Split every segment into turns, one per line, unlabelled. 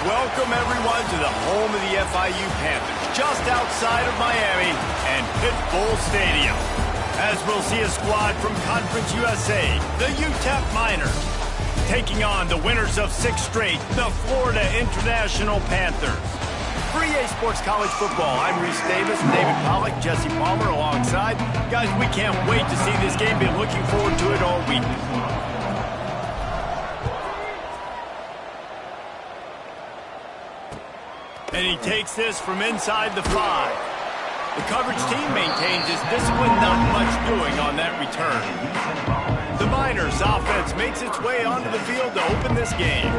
Welcome, everyone, to the home of the FIU Panthers, just outside of Miami and Pitbull Stadium. As we'll see a squad from Conference USA, the Utep Miners, taking on the winners of 6 straight, the Florida International Panthers. For EA Sports College Football, I'm Reese Davis, David Pollack, Jesse Palmer alongside. Guys, we can't wait to see this game. Been looking forward to it all week. And he takes this from inside the 5. The coverage team maintains his discipline, not much doing on that return. The Miners' offense makes its way onto the field to open this game.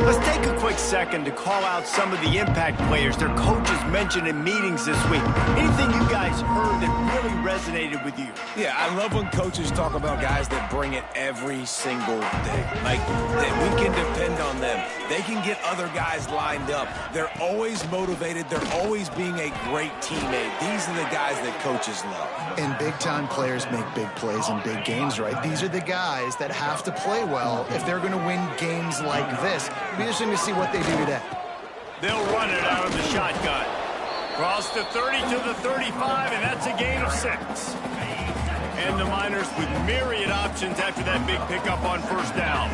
Let's take a quick second to call out some of the impact players their coaches mentioned in meetings this week. Anything you guys heard that really resonated with you?
Yeah, I love when coaches talk about guys that bring it every single day. Like, that we can depend on them. They can get other guys lined up. They're always motivated. They're always being a great teammate. These are the guys that coaches love.
And big-time players make big plays in big games, right? These are the guys that have to play well if they're going to win games like this. It'll be interesting to see what they do today.
They'll run it out of the shotgun. Cross the 30 to the 35, and that's a gain of 6. And the Miners with myriad options after that big pickup on first down.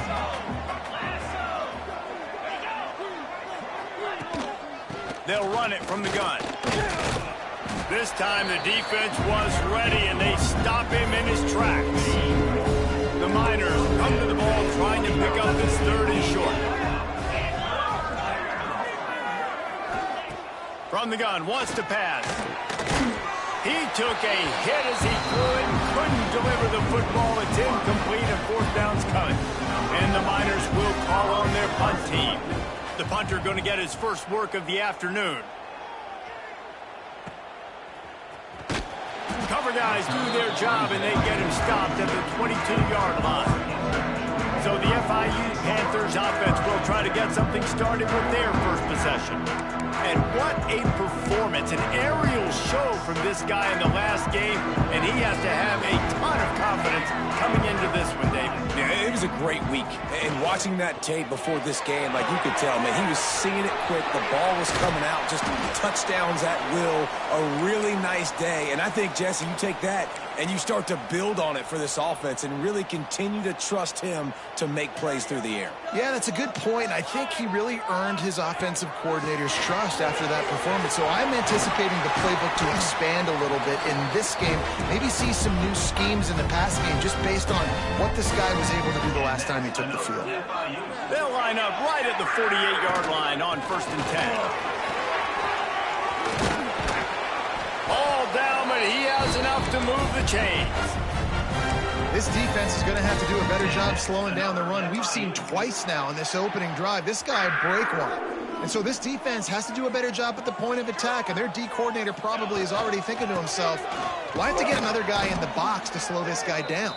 They'll run it from the gun. This time the defense was ready, and they stop him in his tracks. The Miners come to the ball trying to pick up this 3rd and short. From the gun, wants to pass. He took a hit as he couldn't deliver the football. It's incomplete, and 4th down's coming. And the Miners will call on their punt team. The punter going to get his first work of the afternoon. Cover guys do their job, and they get him stopped at the 22-yard line. So the FIU Panthers offense will try to get something started with their first possession. And what a performance, an aerial show from this guy in the last game, and he has to have a ton of confidence coming into this one, David.
Yeah, it was a great week. And watching that tape before this game, like you could tell, man, he was seeing it quick. The ball was coming out, just touchdowns at will. A really nice day. And I think, Jesse, you take that and you start to build on it for this offense and really continue to trust him to make plays through the air.
Yeah, that's a good point. I think he really earned his offensive coordinator's trust after that performance. So I'm anticipating the playbook to expand a little bit in this game. Maybe see some new schemes in the pass game just based on what this guy was able to do the last time he took the field.
They'll line up right at the 48-yard line on 1st and 10. All down, but he has enough to move the chains.
This defense is going to have to do a better job slowing down the run. We've seen twice now in this opening drive. This guy break one. And so this defense has to do a better job at the point of attack, and their D coordinator probably is already thinking to himself, well, I have to get another guy in the box to slow this guy down.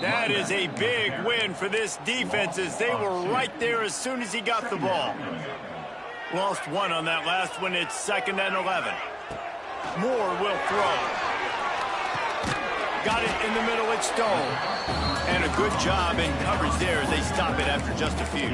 That is a big win for this defense, as they were right there as soon as he got the ball. Lost one on that last one. It's 2nd and 11. Moore will throw. Got it in the middle, it's Stone. And a good job in coverage there as they stop it after just a few.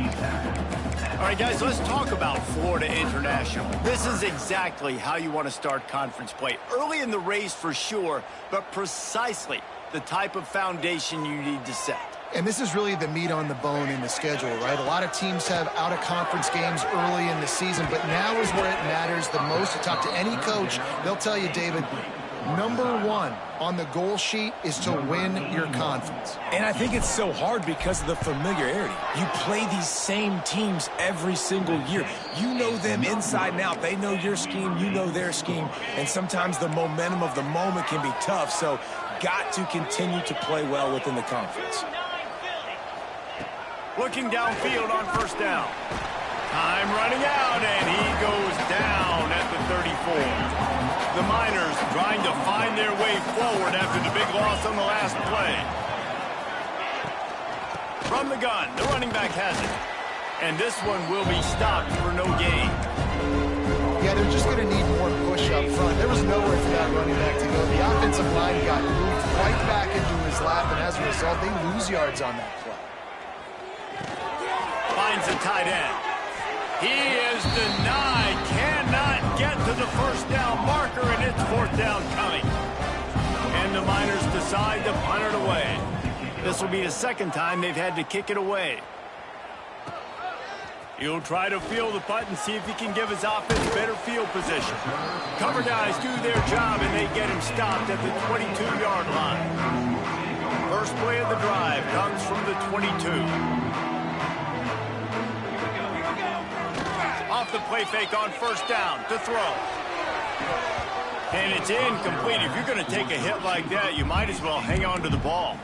All right, guys, let's talk about Florida International. This is exactly how you want to start conference play. Early in the race for sure, but precisely the type of foundation you need to set.
And this is really the meat on the bone in the schedule, right? A lot of teams have out-of-conference games early in the season, but now is where it matters the most. To talk to any coach, they'll tell you, David, number 1 on the goal sheet is to win your conference.
And I think it's so hard because of the familiarity. You play these same teams every single year. You know them inside and out. They know your scheme, you know their scheme, and sometimes the momentum of the moment can be tough, so got to continue to play well within the conference.
Looking downfield on 1st down. Time running out, and he goes down at the 34. The Miners trying to find their way forward after the big loss on the last play. From the gun, the running back has it. And this one will be stopped for no gain.
Yeah, they're just going to need more push up front. There was nowhere for that running back to go. The offensive line got moved right back into his lap, and as a result, they lose yards on that play.
Finds the tight end. He is denied. Cannot get to the first down marker, and it's fourth down coming. And the Miners decide to punt it away. This will be the second time they've had to kick it away. He'll try to field the punt and see if he can give his offense better field position. Cover guys do their job, and they get him stopped at the 22-yard line. First play of the drive comes from the 22. Off the play fake on first down to throw. And it's incomplete. If you're going to take a hit like that, you might as well hang on to the ball.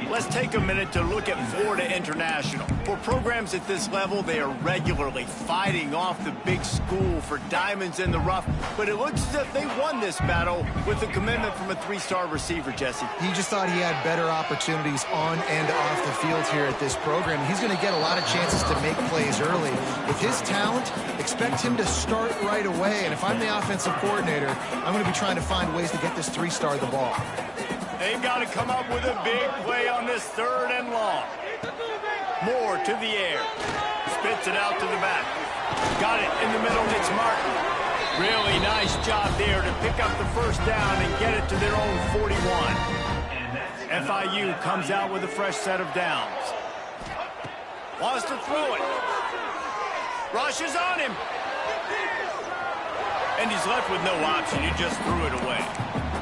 Let's take a minute to look at Florida International. For programs at this level, they are regularly fighting off the big school for diamonds in the rough, but it looks as if they won this battle with a commitment from a three-star receiver, Jesse.
He just thought he had better opportunities on and off the field here at this program. He's going to get a lot of chances to make plays early. With his talent, expect him to start right away, and if I'm the offensive coordinator, I'm going to be trying to find ways to get this three-star the ball.
They've got to come up with a big play on this third and long. Moore to the air. Spits it out to the back. Got it in the middle. It's Martin. Really nice job there to pick up the first down and get it to their own 41. FIU comes out with a fresh set of downs. Wants to throw it. Rushes on him. And he's left with no option. He just threw it away.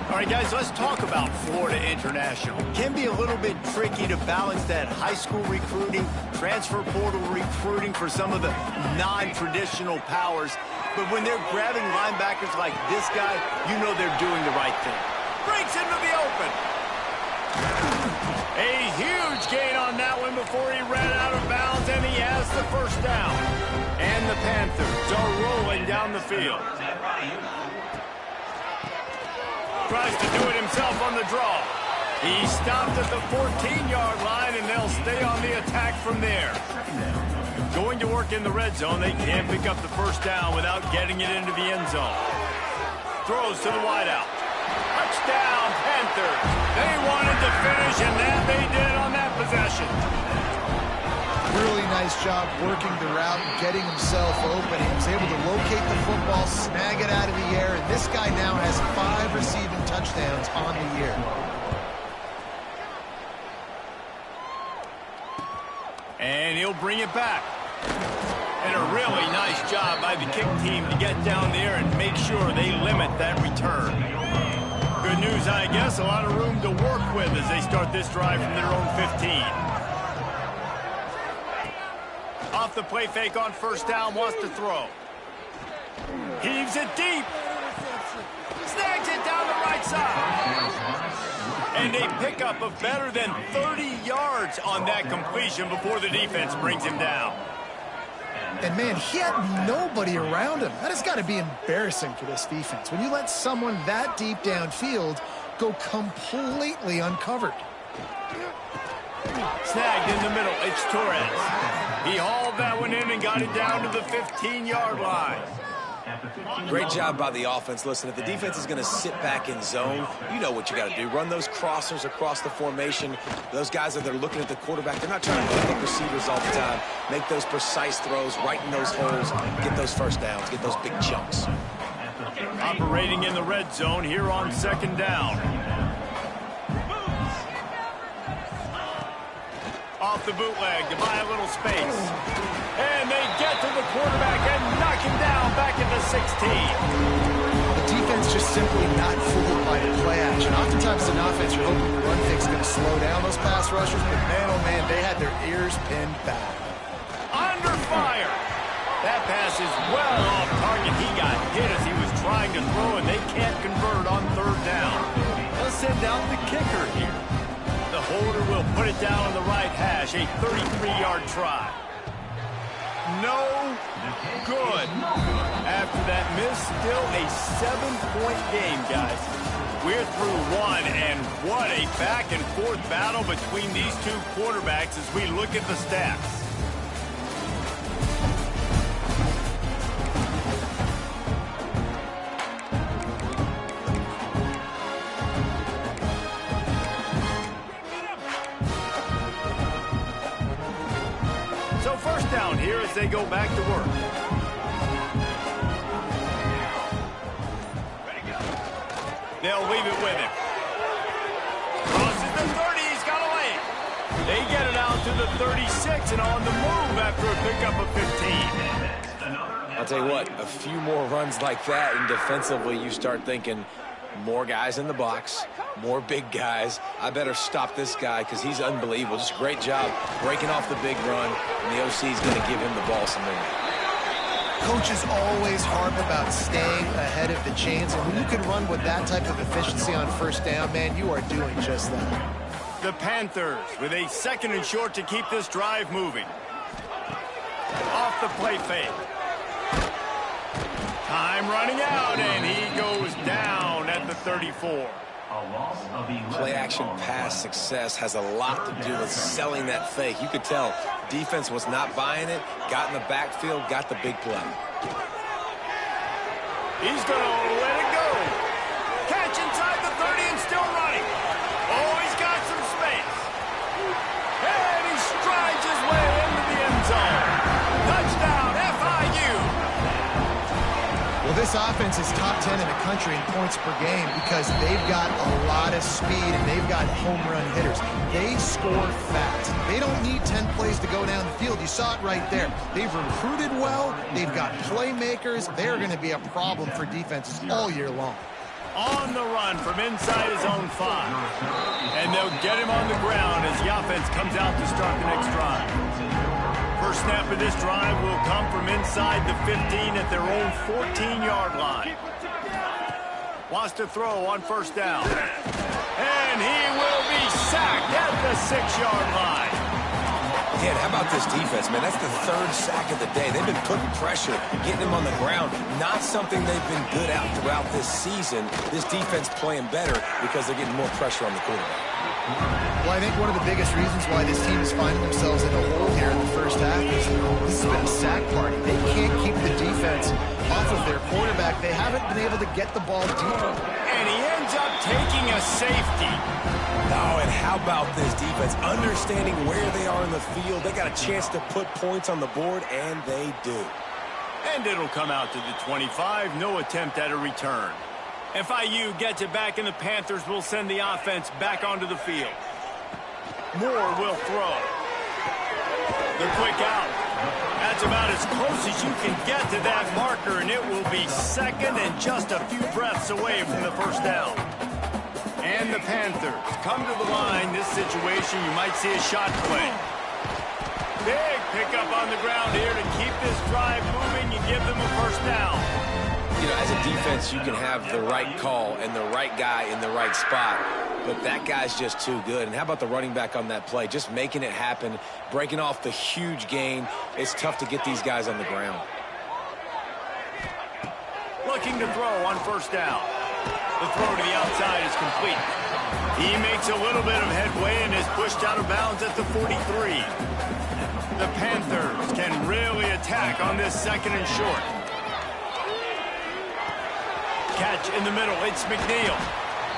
All right, guys, let's talk about Florida International. Can be a little bit tricky to balance that high school recruiting, transfer portal recruiting for some of the non-traditional powers. But when they're grabbing linebackers like this guy, you know they're doing the right thing. Breaks into the open. A huge gain on that one before he ran out of bounds, and he has the first down. And the Panthers are rolling down the field. Tries to do it himself on the draw. He stopped at the 14-yard line, and they'll stay on the attack from there. Going to work in the red zone, they can't pick up the first down without getting it into the end zone. Throws to the wideout. Touchdown, Panthers. They wanted to finish, and that they did on that possession.
Really nice job working the route and getting himself open. He was able to locate the football, snag it out of the air, and this guy now has 5 receiving touchdowns on the year.
And he'll bring it back. And a really nice job by the kick team to get down there and make sure they limit that return. Good news, I guess, a lot of room to work with as they start this drive from their own 15. Off the play fake on first down, wants to throw. Heaves it deep. Snags it down the right side. And a pickup of better than 30 yards on that completion before the defense brings him down.
And, man, he had nobody around him. That has got to be embarrassing for this defense. When you let someone that deep downfield go completely uncovered.
Snagged in the middle. It's Torres. He hauled that one in and got it down to the 15-yard line.
Great job by the offense. Listen, if the defense is going to sit back in zone, you know what you got to do. Run those crossers across the formation. Those guys that are looking at the quarterback, they're not trying to pick up receivers all the time. Make those precise throws, right in those holes, get those first downs, get those big chunks.
Operating in the red zone here on second down. Off the bootleg to buy a little space. And they get to the quarterback and knock him down back at the 16.
The defense just simply not fooled by the play action. Oftentimes, as an offense, you're hoping the run fake's going to slow down those pass rushers, but man, oh man, they had their ears pinned back.
Under fire. That pass is well off target. He got hit as he was trying to throw, and they can't convert on third down. They'll send out the kicker here. The holder will put it down on the right hash, a 33-yard try. No good. After that miss, still a 7-point game, guys. We're through one, and what a back-and-forth battle between these two quarterbacks as we look at the stats. ground here as they go back to work. They'll leave it with him. Crosses the 30. He's got a lane. They get it out to the 36 and on the move after a pickup of 15.
I'll tell you what, a few more runs like that, and defensively you start thinking more guys in the box, more big guys. I better stop this guy because he's unbelievable. Just a great job breaking off the big run, and the OC is going to give him the ball some more.
Coaches always harp about staying ahead of the chains, and when you can run with that type of efficiency on first down, man, you are doing just that.
The Panthers with a 2nd and short to keep this drive moving. Off the play fake. Time running out, and he goes down at the 34.
Play action pass success has a lot to do with selling that fake. You could tell defense was not buying it, got in the backfield, got the big play.
He's going to let it go. Catch inside the 30 and still running. Oh, he's got some space. And he strides his way into the end zone. Touchdown, FIU.
Well, this offense is top 10 in the country in points per game because they've got a lot of speed and they've got home run hitters. They score fast. They don't need 10 plays to go down the field. You saw it right there. They've recruited well. They've got playmakers. They're going to be a problem for defenses all year long.
On the run from inside his own 5. And they'll get him on the ground as the offense comes out to start the next drive. First snap of this drive will come from inside the 15 at their own 14-yard line. Wants to throw on first down. And he will be sacked at the 6-yard line.
Again, how about this defense, man? That's the 3rd sack of the day. They've been putting pressure, getting him on the ground. Not something they've been good at throughout this season. This defense playing better because they're getting more pressure on the quarterback.
Well, I think one of the biggest reasons why this team is finding themselves in a hole here in the first half is this has been a sack party. They can't keep the defense off of their quarterback. They haven't been able to get the ball deep.
And he ends up taking a safety.
Oh, and how about this defense? Understanding where they are in the field. They got a chance to put points on the board, and they do.
And it'll come out to the 25. No attempt at a return. FIU gets it back, and the Panthers will send the offense back onto the field. Moore will throw. The quick out. That's about as close as you can get to that marker, and it will be 2nd and just a few breaths away from the first down. And the Panthers come to the line. This situation, you might see a shot play. Big pickup on the ground here to keep this drive moving. You give them a first down.
You know, as a defense, you can have the right call and the right guy in the right spot, but that guy's just too good. And how about the running back on that play? Just making it happen, breaking off the huge gain. It's tough to get these guys on the ground.
Looking to throw on first down. The throw to the outside is complete. He makes a little bit of headway and is pushed out of bounds at the 43. The Panthers can really attack on this 2nd and short. Catch in the middle. It's McNeil.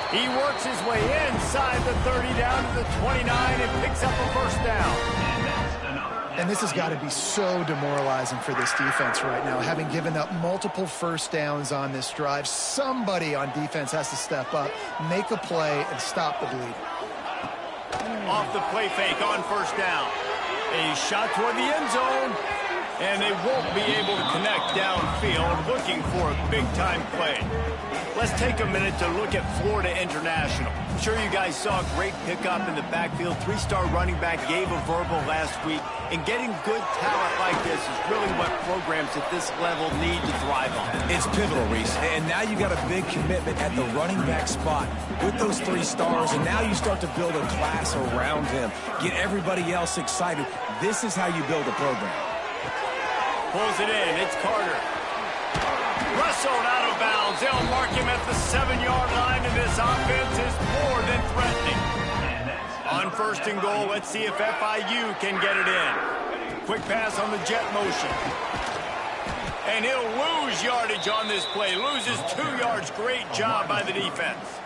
He works his way inside the 30 down to the 29 and picks up a first down.
And this has got to be so demoralizing for this defense right now. Having given up multiple first downs on this drive, somebody on defense has to step up, make a play, and stop the bleed.
Off the play fake on first down. A shot toward the end zone. And they won't be able to connect downfield, looking for a big-time play. Let's take a minute to look at Florida International. I'm sure you guys saw a great pickup in the backfield. 3-star running back gave a verbal last week. And getting good talent like this is really what programs at this level need to thrive on.
It's pivotal, Reese. And now you got a big commitment at the running back spot with those 3 stars. And now you start to build a class around him. Get everybody else excited. This is how you build a program.
Pulls it in. It's Carter. Wrestled out of bounds. They'll mark him at the 7-yard line, and this offense is more than threatening. On first and goal, let's see if FIU can get it in. Quick pass on the jet motion. And he'll lose yardage on this play. Loses 2 yards. Great job by the defense.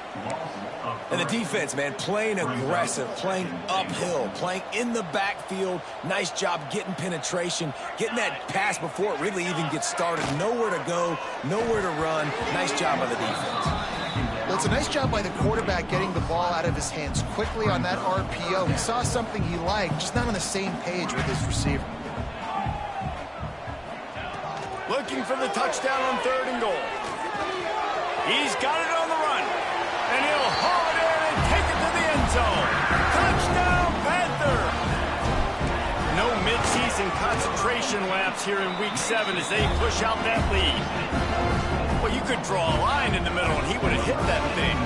And the defense, man, playing aggressive, playing uphill, playing in the backfield. Nice job getting penetration, getting that pass before it really even gets started. Nowhere to go, nowhere to run. Nice job by the defense.
Well, it's a nice job by the quarterback getting the ball out of his hands quickly on that RPO. He saw something he liked, just not on the same page with his receiver.
Looking for the touchdown on 3rd and goal. He's got it on the run. And he'll haul it in and take it to the end zone. Touchdown, Panther! No midseason concentration laps here in Week 7 as they push out that lead. Well, you could draw a line in the middle and he would have hit that thing.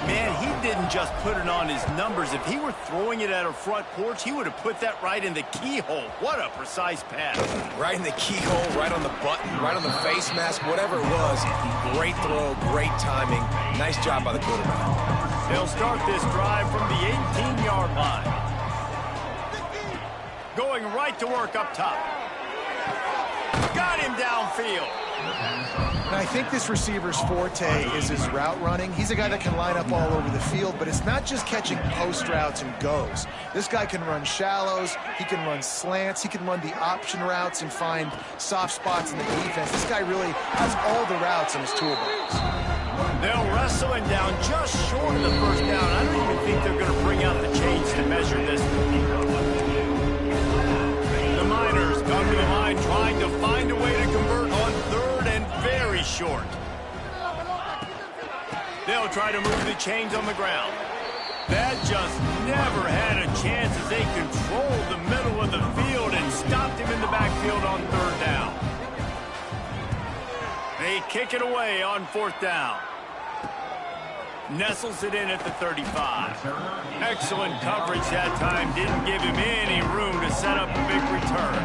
Man, he didn't just put it on his numbers. If he were throwing it at a front porch, he would have put that right in the keyhole. What a precise pass.
Right in the keyhole, right on the button, right on the face mask, whatever it was. Great throw, great timing. Nice job by the quarterback.
They'll start this drive from the 18-yard line. Going right to work up top. Got him downfield.
And I think this receiver's forte is his route running. He's a guy that can line up all over the field, but it's not just catching post routes and goes. This guy can run shallows, he can run slants, he can run the option routes and find soft spots in the defense. This guy really has all the routes in his toolbox.
They'll wrestle him down just short of the first down. I don't even think they're going to bring out the chains to measure this. The Miners come to the line trying to find a way to convert on 3rd and very short. They'll try to move the chains on the ground. That just never had a chance as they controlled the middle of the field and stopped him in the backfield on 3rd down. They kick it away on 4th down. Nestles it in at the 35. Excellent coverage that time. Didn't give him any room to set up a big return.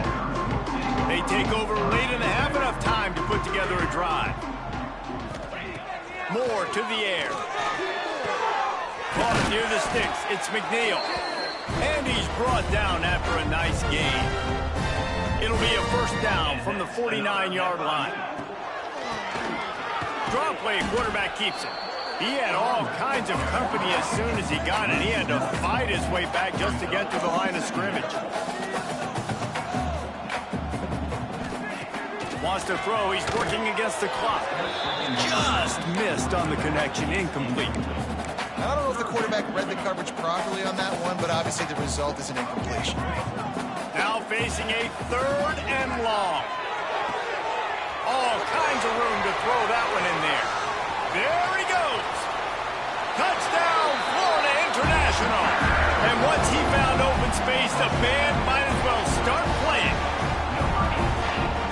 They take over late in the half, enough time to put together a drive. Moore to the air. Caught near the sticks. It's McNeil. And he's brought down after a nice gain. It'll be a 1st down from the 49-yard line. Draw play, quarterback keeps it. He had all kinds of company as soon as he got it. He had to fight his way back just to get to the line of scrimmage. Wants to throw. He's working against the clock. Just missed on the connection. Incomplete.
I don't know if the quarterback read the coverage properly on that one, but obviously the result is an incompletion.
Now facing a 3rd and long. All kinds of room to throw that one in there. There he goes. Touchdown, Florida International. And once he found open space, the band might as well start playing.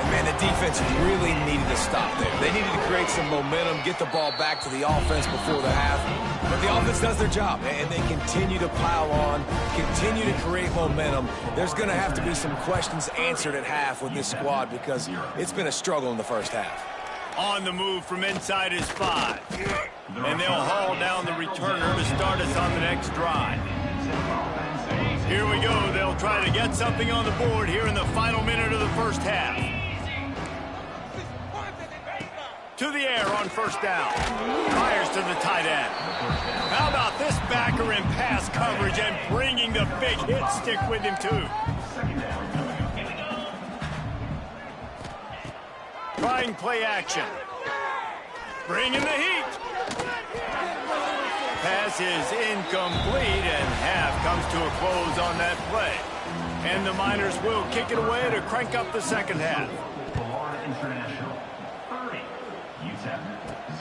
And man, the defense really needed to stop there. They needed to create some momentum, get the ball back to the offense before the half. But the offense does their job, and they continue to pile on, continue to create momentum. There's going to have to be some questions answered at half with this squad because it's been a struggle in the first half.
On the move from inside his 5. And they'll haul down the returner to start us on the next drive. Here we go. They'll try to get something on the board here in the final minute of the first half. To the air on 1st down. Fires to the tight end. How about this backer in pass coverage and bringing the big hit stick with him too. Trying play action. Bringing the heat. Pass is incomplete, and half comes to a close on that play. And the Miners will kick it away to crank up the second half.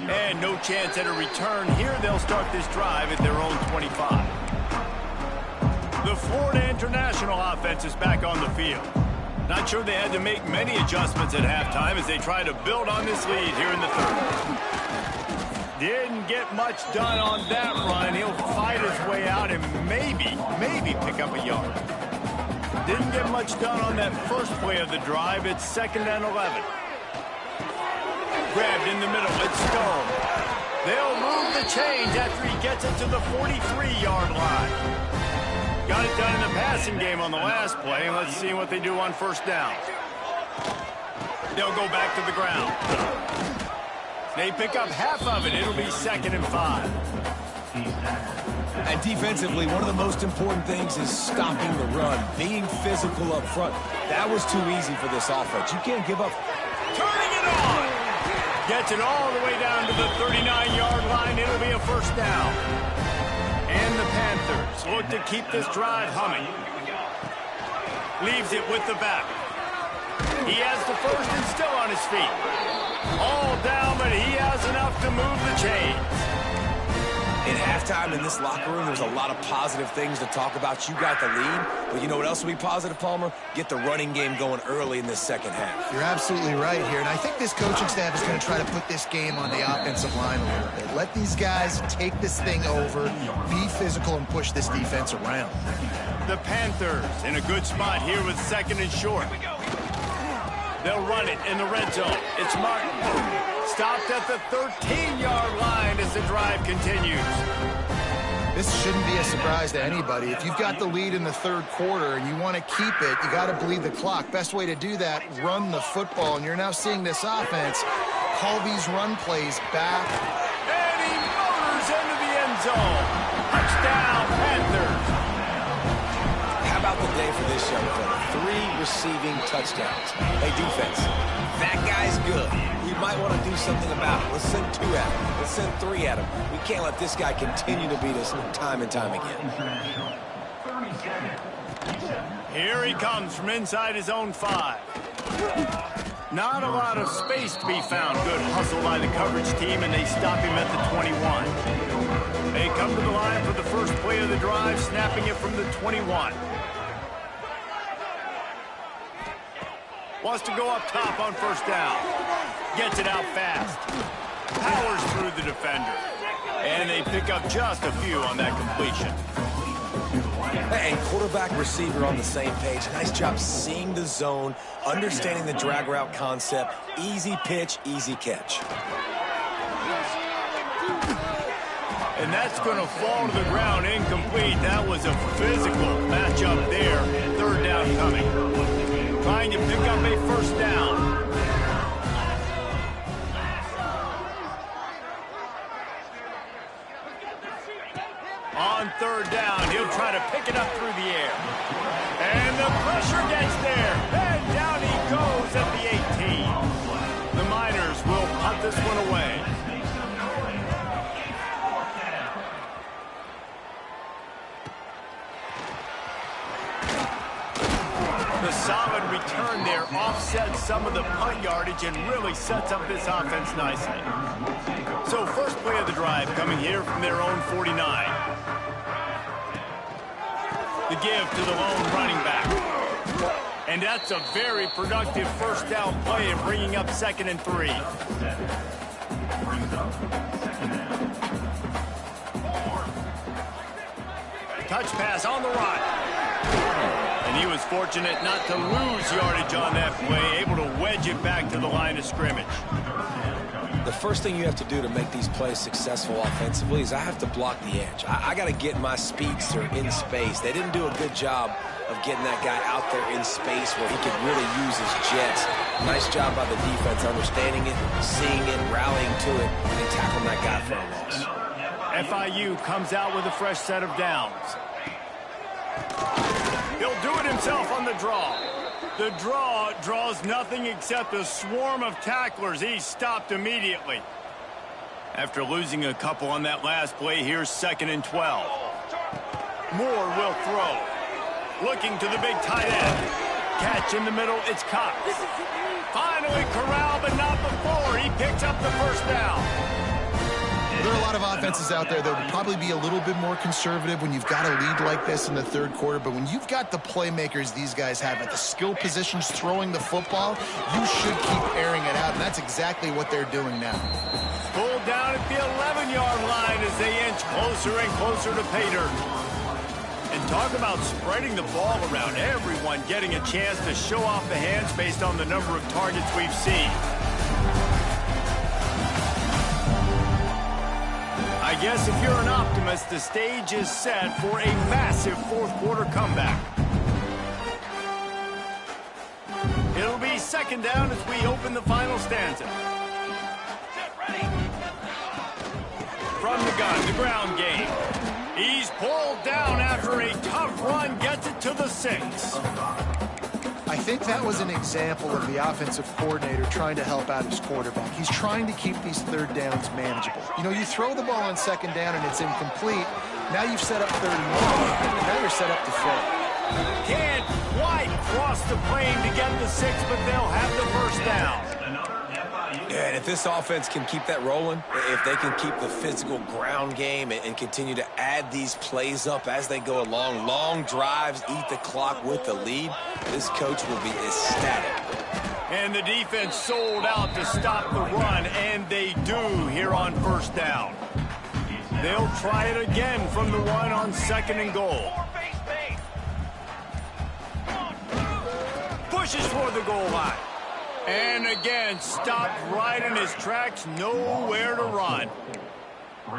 And no chance at a return here. They'll start this drive at their own 25. The Florida International offense is back on the field. Not sure they had to make many adjustments at halftime as they try to build on this lead here in the 3rd. Didn't get much done on that run. He'll fight his way out and maybe pick up a yard. Didn't get much done on that first play of the drive. It's 2nd and 11. Grabbed in the middle. It's Stone. They'll move the chains after he gets it to the 43-yard line. Got it done in the passing game on the last play, and let's see what they do on 1st down. They'll go back to the ground. They pick up half of it. It'll be 2nd and 5.
And defensively, one of the most important things is stopping the run, being physical up front. That was too easy for this offense. You can't give up.
Turning it on! Gets it all the way down to the 39-yard line. It'll be a first down. And the Panthers look to keep this drive humming. Leaves it with the back. He has the first and still on his feet. All down, but he has enough to move the chains.
In halftime in this locker room, there's a lot of positive things to talk about. You got the lead, but you know what else will be positive, Palmer? Get the running game going early in this second half.
You're absolutely right here, and I think this coaching staff is going to try to put this game on the offensive line a little bit. Let these guys take this thing over, be physical, and push this defense around.
The Panthers in a good spot here with second and short. They'll run it in the red zone. It's Martin. Stopped at the 13-yard line as the drive continues.
This shouldn't be a surprise to anybody. If you've got the lead in the third quarter and you want to keep it, you got to bleed the clock. Best way to do that, run the football. And you're now seeing this offense call these run plays back.
And he motors into the end zone. Touchdown, Panthers.
How about the day for this young fella? 3 receiving touchdowns. Hey, defense, that guy's good. We might want to do something about it. Let's send 2 at him. Let's send 3 at him. We can't let this guy continue to beat us time and time again.
Here he comes from inside his own 5. Not a lot of space to be found. Good hustle by the coverage team, and they stop him at the 21. They come to the line for the first play of the drive, snapping it from the 21. Wants to go up top on first down. Gets it out fast. Powers through the defender. And they pick up just a few on that completion.
And quarterback receiver on the same page. Nice job seeing the zone, understanding the drag route concept. Easy pitch, easy catch.
And that's going to fall to the ground incomplete. That was a physical matchup there. Third down coming. Trying to pick up a first down. On third down, he'll try to pick it up through the air. And the pressure gets there. And down he goes at the 18. The Miners will punt this one away. The solid return there offsets some of the punt yardage and really sets up this offense nicely. So first play of the drive coming here from their own 49. The give to the lone running back. And that's a very productive first down play and bringing up 2nd and 3. Touch pass on the run. And he was fortunate not to lose yardage on that play, able to wedge it back to the line of scrimmage.
The first thing you have to do to make these plays successful offensively is I have to block the edge. I got to get my speedster in space. They didn't do a good job of getting that guy out there in space where he could really use his jets. Nice job by the defense understanding it, seeing it, rallying to it, and tackling that guy for a loss.
FIU comes out with a fresh set of downs. He'll do it himself on the draw. The draw draws nothing except a swarm of tacklers. He's stopped immediately. After losing a couple on that last play, here's 2nd and 12. Moore will throw. Looking to the big tight end. Catch in the middle, it's Cox. Finally corralled, but not before. He picks up the first down.
There are a lot of offenses out there that would probably be a little bit more conservative when you've got a lead like this in the third quarter, but when you've got the playmakers these guys have at the skill positions throwing the football, you should keep airing it out, and that's exactly what they're doing now.
Pulled down at the 11-yard line as they inch closer and closer to pay dirt. And talk about spreading the ball around, everyone getting a chance to show off the hands based on the number of targets we've seen. I guess if you're an optimist, the stage is set for a massive fourth-quarter comeback. It'll be 2nd down as we open the final stanza. from the gun, the ground game. He's pulled down after a tough run, gets it to the 6.
I think that was an example of the offensive coordinator trying to help out his quarterback. He's trying to keep these third downs manageable. You know, you throw the ball on second down and it's incomplete. Now you've set up third and long, and now you're set up to fail.
Can't quite cross the plane to get the 6, but they'll have the first down.
Yeah, and if this offense can keep that rolling, if they can keep the physical ground game and continue to add these plays up as they go along, long drives, eat the clock with the lead, this coach will be ecstatic.
And the defense sold out to stop the run, and they do here on first down. They'll try it again from the 1 on 2nd and goal. Pushes toward the goal line. And again, stopped right in his tracks, nowhere to run.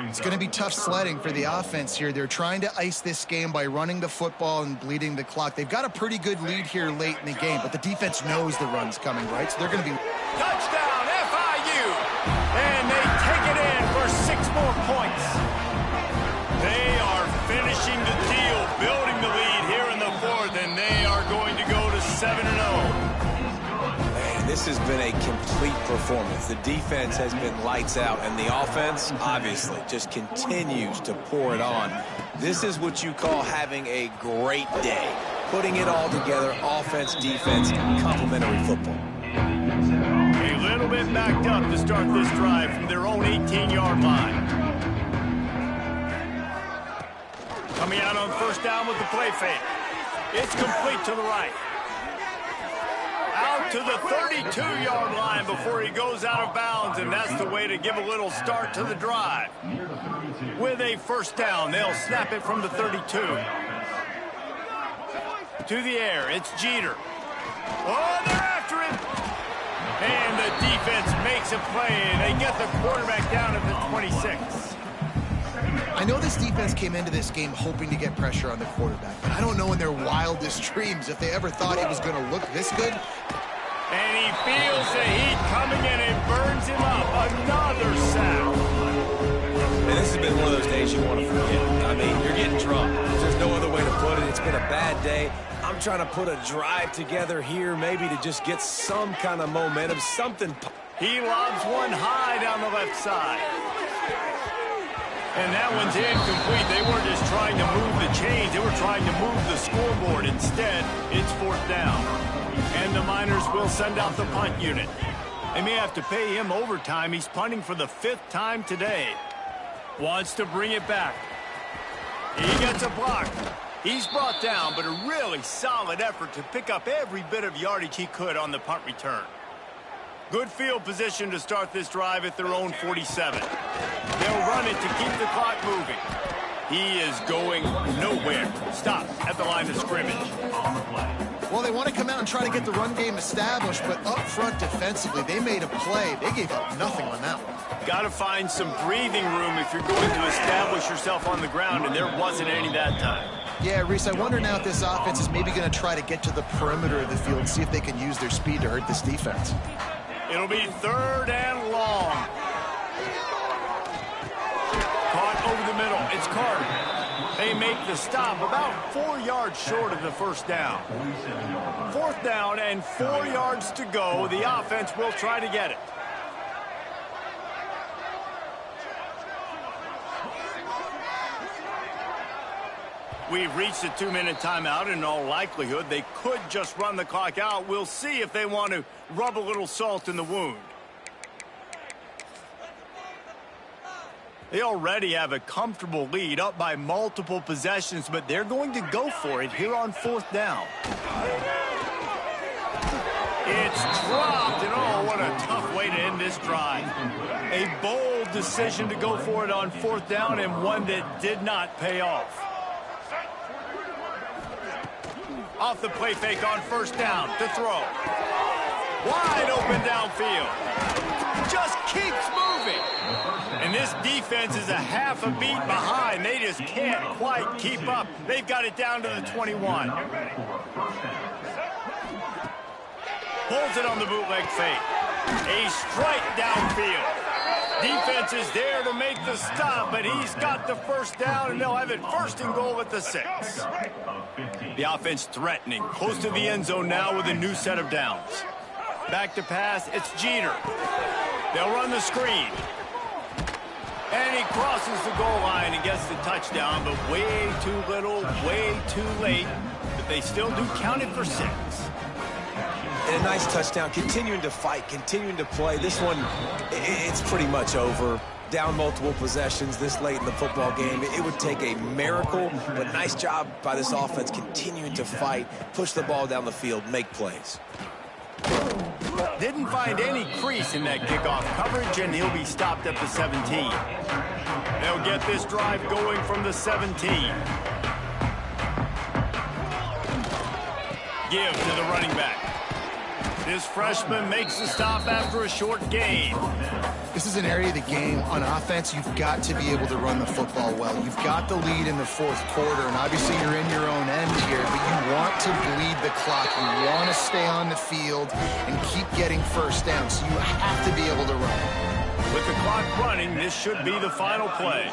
It's going to be tough sledding for the offense here. They're trying to ice this game by running the football and bleeding the clock. They've got a pretty good lead here late in the game, but the defense knows the run's coming, right? So they're going to be...
Touchdown, FIU! And they take it in for 6 more points. They are finishing the deal, building the lead here in the 4th, and they are going to go to 7-0.
This has been a complete performance. The defense has been lights out, and the offense, obviously, just continues to pour it on. This is what you call having a great day. Putting it all together, offense, defense, complementary football.
A little bit backed up to start this drive from their own 18-yard line. Coming out on first down with the play fake. It's complete to the right. Out to the 32-yard line before he goes out of bounds, and that's the way to give a little start to the drive. With a first down, they'll snap it from the 32. To the air, it's Jeter. Oh, they're after him! And the defense makes a play, and they get the quarterback down at the 26.
I know this defense came into this game hoping to get pressure on the quarterback, but I don't know in their wildest dreams if they ever thought he was going to look this good.
And he feels the heat coming in and burns him up. Another sack.
And this has been one of those days you want to forget. I mean, you're getting drunk. There's no other way to put it. It's been a bad day. I'm trying to put a drive together here, maybe to just get some kind of momentum, something.
He lobs one high down the left side. And that one's incomplete. They weren't just trying to move the chains. They were trying to move the scoreboard. Instead, it's 4th down. And the Miners will send out the punt unit. They may have to pay him overtime. He's punting for the 5th time today. Wants to bring it back. He gets a block. He's brought down, but a really solid effort to pick up every bit of yardage he could on the punt return. Good field position to start this drive at their own 47. They'll run it to keep the clock moving. He is going nowhere. Stop at the line of scrimmage.
Well, they want to come out and try to get the run game established, but up front defensively, they made a play. They gave up nothing on that one.
Got to find some breathing room if you're going to establish yourself on the ground, and there wasn't any that time.
Yeah, Reese, I wonder now if this offense is maybe going to try to get to the perimeter of the field and see if they can use their speed to hurt this defense.
It'll be 3rd and long. Caught over the middle. It's Carter. They make the stop about 4 yards short of the first down. 4th down and 4 yards to go. The offense will try to get it. We've reached a 2-minute timeout. In all likelihood, they could just run the clock out. We'll see if they want to rub a little salt in the wound. They already have a comfortable lead, up by multiple possessions, but they're going to go for it here on 4th down. It's dropped, and oh, what a tough way to end this drive. A bold decision to go for it on 4th down, and one that did not pay off. Off the play fake on first down to throw. Wide open downfield. Just keeps moving. And this defense is a half a beat behind. They just can't quite keep up. They've got it down to the 21. Pulls it on the bootleg fake. A strike downfield. Defense is there to make the stop, but he's got the first down, and they'll have it first and goal at the 6. The offense threatening, close to the end zone now with a new set of downs. Back to pass, it's Jeter. They'll run the screen. And he crosses the goal line and gets the touchdown, but way too little, way too late. But they still do count it for 6.
And a nice touchdown, continuing to fight, continuing to play. This one, it's pretty much over. Down multiple possessions this late in the football game. It would take a miracle, but nice job by this offense continuing to fight, push the ball down the field, make plays.
Didn't find any crease in that kickoff coverage, and he'll be stopped at the 17. They'll get this drive going from the 17. Give to the running back. This freshman makes the stop after a short gain.
This is an area of the game on offense you've got to be able to run the football well. You've got the lead in the 4th quarter, and obviously you're in your own end here, but you want to bleed the clock. You want to stay on the field and keep getting first down, so you have to be able to run.
With the clock running, this should be the final play.